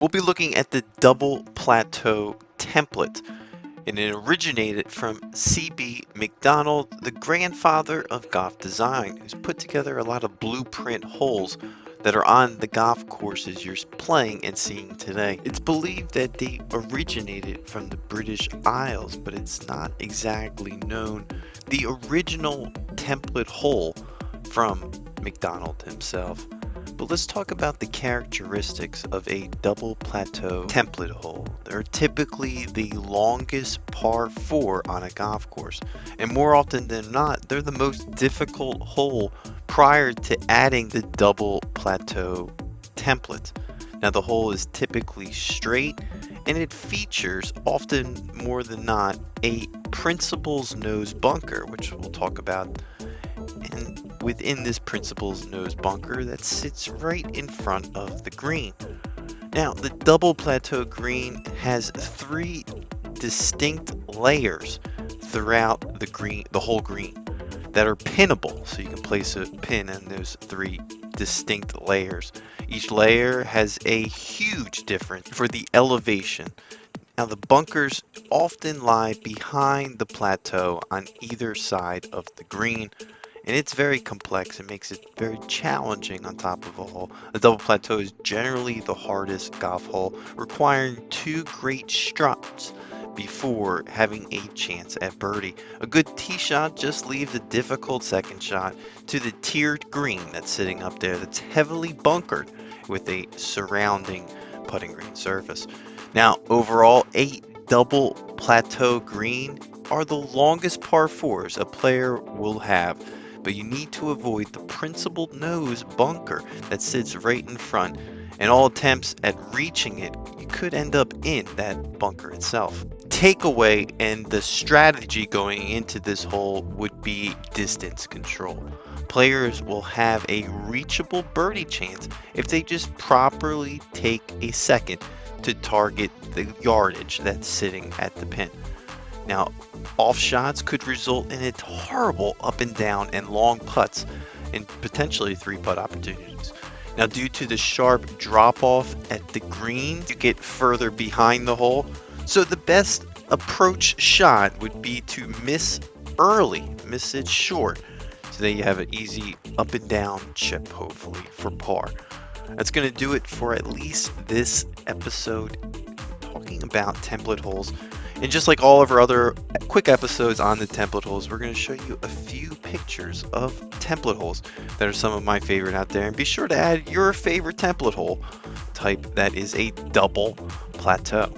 We'll be looking at the Double Plateau template, and it originated from C.B. McDonald, the grandfather of golf design, who's put together a lot of blueprint holes that are on the golf courses you're playing and seeing today. It's believed that they originated from the British Isles, but it's not exactly known. The original template hole from McDonald himself. But let's talk about the characteristics of a double plateau template hole. They're typically the longest par 4 on a golf course, and more often than not, they're the most difficult hole prior to adding the double plateau template. Now, the hole is typically straight, and it features, often more than not, a principal's nose bunker, which we'll talk about. And within this principal's nose bunker that sits right in front of the green. Now, the double plateau green has 3 distinct layers throughout the whole green that are pinnable, so you can place a pin in those 3 distinct layers. Each layer has a huge difference for the elevation. Now, the bunkers often lie behind the plateau on either side of the green, and it's very complex. It makes it very challenging on top of a hole. The double plateau is generally the hardest golf hole, requiring 2 great strokes before having a chance at birdie. A good tee shot just leaves a difficult second shot to the tiered green that's sitting up there that's heavily bunkered with a surrounding putting green surface. Now, overall, 8 double plateau green are the longest par 4s a player will have, but you need to avoid the principal nose bunker that sits right in front, and all attempts at reaching it, you could end up in that bunker itself. Takeaway and the strategy going into this hole would be distance control. Players will have a reachable birdie chance if they just properly take a second to target the yardage that's sitting at the pin. Now, off shots could result in a horrible up and down and long putts and potentially 3 putt opportunities. Now, due to the sharp drop off at the green, you get further behind the hole. So the best approach shot would be to miss early, miss it short, so that you have an easy up and down chip, hopefully, for par. That's going to do it for at least this episode talking about template holes. And just like all of our other quick episodes on the template holes, we're going to show you a few pictures of template holes that are some of my favorite out there. And be sure to add your favorite template hole type that is a double plateau.